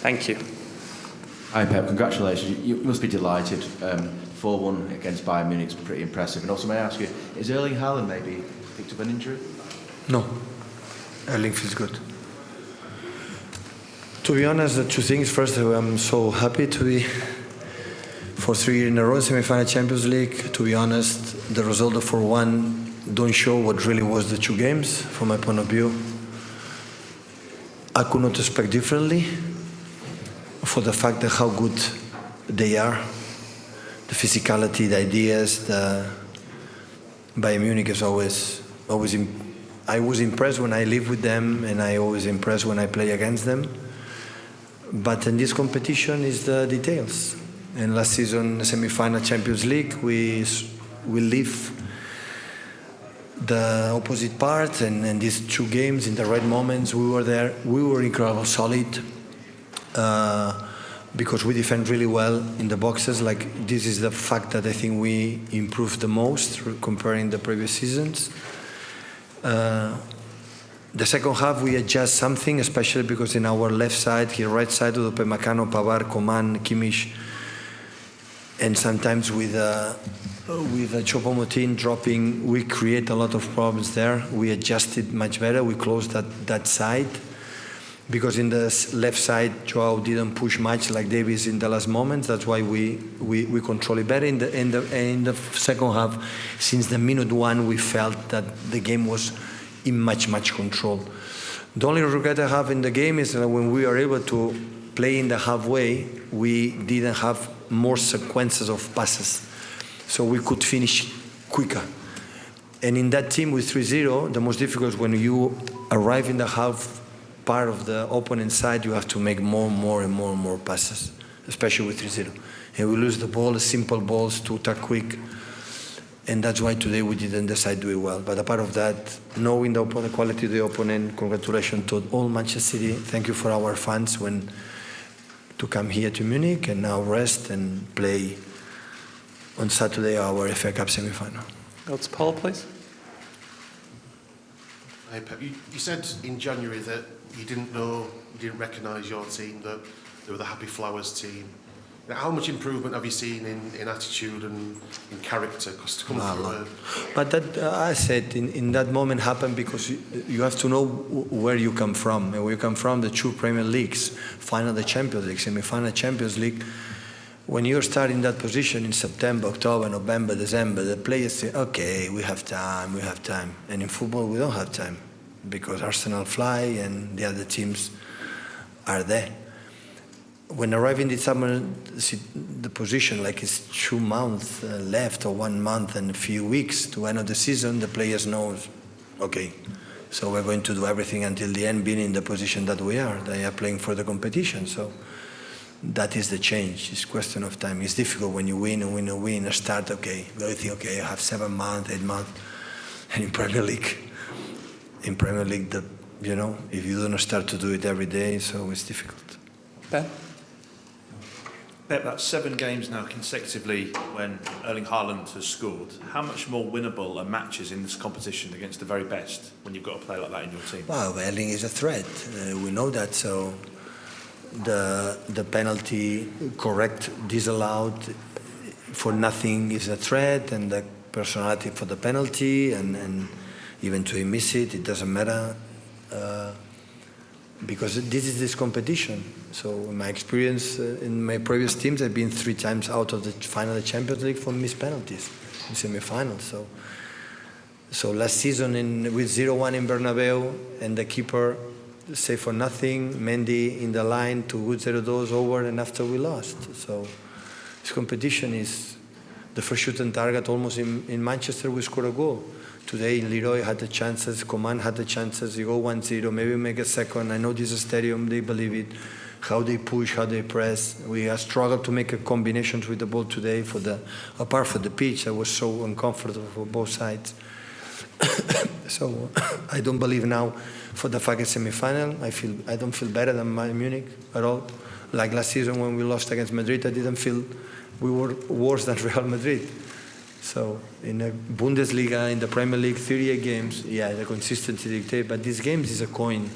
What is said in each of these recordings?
Thank you. Hi Pep, congratulations. You must be delighted. 4-1 against Bayern Munich is pretty impressive. And also may I ask you, is Erling Haaland maybe picked up an injury? No, Erling feels good. To be honest, the two things. First, I'm so happy to be for 3 years in a row semi-final Champions League. To be honest, the result of 4-1 don't show what really was the two games from my point of view. I could not expect differently for the fact that how good they are, the physicality, the ideas. The Bayern Munich is always. I was impressed when I live with them, and I always impressed when I play against them. But in this competition is the details. And last season, semi-final Champions League, we live the opposite part, and these two games in the right moments, we were there. We were incredibly solid because we defend really well in the boxes. Like, this is the fact that I think we improved the most comparing the previous seasons. The second half we adjust something, especially because in our left side, here right side, Upamecano, Pavard, Coman, Kimmich, and sometimes with Choupo-Moting dropping, we create a lot of problems there. We adjusted much better. We closed that side because in the left side, Joao didn't push much like Davies in the last moments. That's why we control it better. In the second half, since the minute one, we felt that the game was in much control. The only regret I have in the game is that when we are able to play in the halfway, we didn't have more sequences of passes, so we could finish quicker. And in that team with 3-0, the most difficult is when you arrive in the half part of the opponent side, you have to make more passes, especially with 3-0. And we lose the ball, simple balls to attack quick. And that's why today we didn't decide to do it well. But apart of that, knowing the quality of the opponent, congratulations to all Manchester City. Thank you for our fans to come here to Munich and now rest and play on Saturday our FA Cup semi-final. Go to Paul, please. Hey Pep, you said in January that you didn't recognise your team, that they were the Happy Flowers team. Now, how much improvement have you seen in attitude and in character? Because to come through But that, I said, in that moment happened because you have to know where you come from. And where you come from, the two Premier Leagues, final the Champions League, semi-final Champions League. When you start in that position in September, October, November, December, the players say, okay, we have time. And in football, we don't have time because Arsenal fly and the other teams are there. When arriving in summer, the position, like it's 2 months left or 1 month and a few weeks to end of the season, the players know, okay, so we're going to do everything until the end, being in the position that we are. They are playing for the competition, so that is the change. It's a question of time. It's difficult when you win, start, okay, you think, okay, I have 7 months, 8 months, and in Premier League, if you don't start to do it every day, so it's difficult. Ben? Pep, that's 7 games now consecutively when Erling Haaland has scored. How much more winnable are matches in this competition against the very best when you've got a player like that in your team? Well, Erling is a threat. We know that. So the penalty correct, disallowed for nothing is a threat, and the personality for the penalty, and even to miss it, it doesn't matter. Because this is this competition. So in my experience in my previous teams, I've been 3 times out of the final of the Champions League for missed penalties in semi-finals. So last season with 0-1 in Bernabeu and the keeper saved for nothing, Mendy in the line to good 0-2 over, and after we lost. So this competition is the first shoot on target. Almost in Manchester we scored a goal. Today, Leroy had the chances, Coman had the chances, you go 1-0, maybe make a second. I know this is a stadium, they believe it. How they push, how they press. We have struggled to make a combinations with the ball today apart from the pitch. I was so uncomfortable for both sides. So I don't believe now for the fact it's semi-final. I don't feel better than Munich at all. Like last season when we lost against Madrid, I didn't feel we were worse than Real Madrid. So in the Bundesliga, in the Premier League, 38 games, yeah, the consistency dictates. But these games is a coin.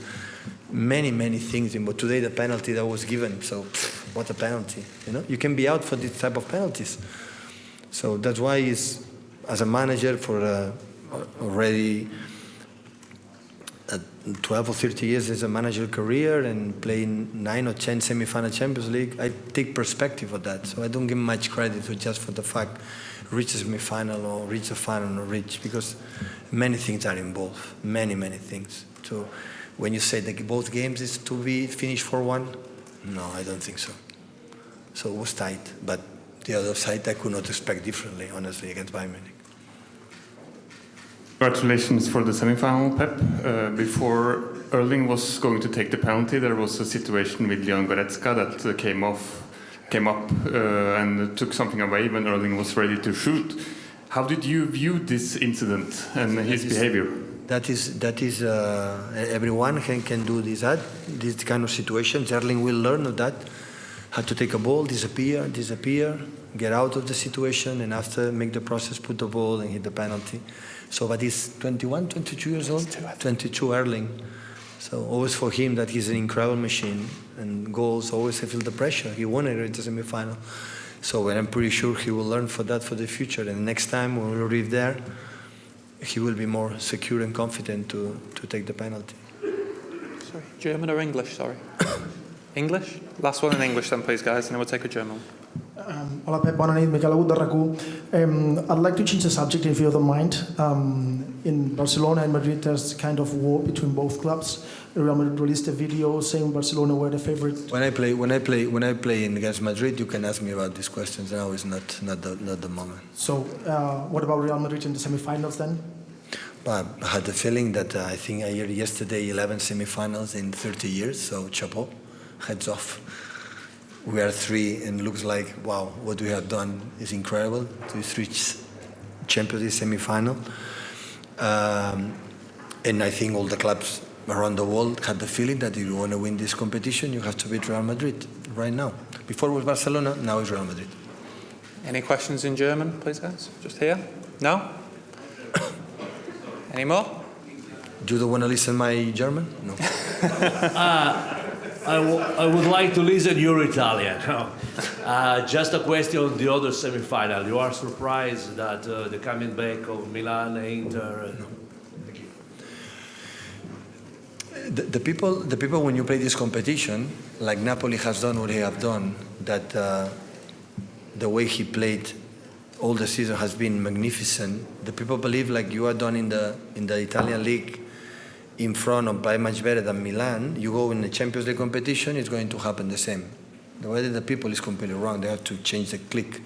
many things. But today the penalty that was given, so what a penalty. You can be out for this type of penalties. So that's why he's, as a manager for already 12 or 30 years as a manager career and playing 9 or 10 semi-final Champions League, I take perspective of that. So I don't give much credit just for the fact reach a semi-final or reach a final or reach, because many things are involved, many things. So when you say that both games is to be finished 4-1, no, I don't think so. So it was tight, but the other side I could not expect differently, honestly, against Bayern Munich. Congratulations for the semi-final, Pep. Before Erling was going to take the penalty, there was a situation with Leon Goretzka that came up and took something away when Erling was ready to shoot. How did you view this incident and his behavior? That is everyone can do this kind of situations. Erling will learn of that. How to take a ball, disappear, get out of the situation, and after make the process, put the ball and hit the penalty. So, but he's 21, 22 years old? 22, Erling. So always for him that he's an incredible machine, and goals always I feel the pressure. He won it in the semi-final. So I'm pretty sure he will learn for that for the future. And next time when we'll arrive there, he will be more secure and confident to take the penalty. Sorry, German or English, sorry? English? Last one in English then, please, guys, and then we'll take a German. Hola, Pep. Bona nit, Miquel Agut de RAC1. I'd like to change the subject, if you don't mind. In Barcelona and Madrid, there's kind of war between both clubs. Real Madrid released a video saying Barcelona were the favorite. When I play against Madrid, you can ask me about these questions. Now is not the moment. So, what about Real Madrid in the semi-finals then? I had the feeling that I think I heard yesterday 11 semi-finals in 30 years. So chapeau, heads off. We are 3, and looks like, wow, what we have done is incredible to reach Champions League semi-final. And I think all the clubs around the world had the feeling that if you want to win this competition, you have to beat Real Madrid right now. Before it was Barcelona, now it's Real Madrid. Any questions in German, please, guys? Just here? No? Any more? You don't want to listen my German? No. I would like to listen your Italian. Just a question on the other semi-final. You are surprised that the coming back of Milan, Inter? No. The people when you play this competition, like Napoli has done what they have done, that the way he played all the season has been magnificent. The people believe like you are done in the Italian league in front of by much better than Milan. You go in the Champions League competition, it's going to happen the same. The way that the people is completely wrong. They have to change the click.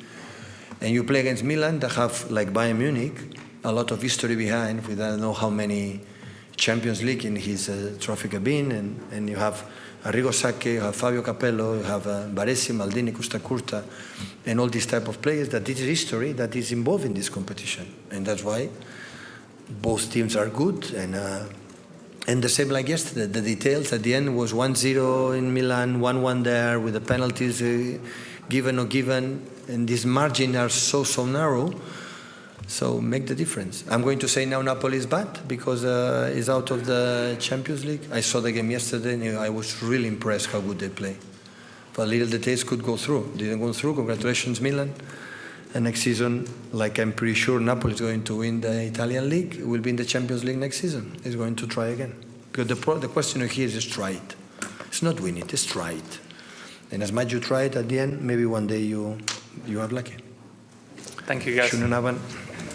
And you play against Milan that have, like Bayern Munich, a lot of history behind. We don't know how many Champions League in his trophy cabin, and you have Arrigo Sacchi, you have Fabio Capello, you have Baresi, Maldini, Costa Curta, and all these type of players that this is history that is involved in this competition. And that's why both teams are good, and the same like yesterday. The details at the end was 1-0 in Milan, 1-1 there, with the penalties given or given, and this margin are so narrow. So make the difference. I'm going to say now Napoli is bad because it's out of the Champions League. I saw the game yesterday and I was really impressed how good they play. But little details could go through. Didn't go through. Congratulations, Milan. And next season, like I'm pretty sure Napoli is going to win the Italian league. Will be in the Champions League next season. It's going to try again. Because the question here is just try it. It's not win it, just try it. And as much you try it at the end, maybe one day you are lucky. Thank you, guys. Schönen Abend.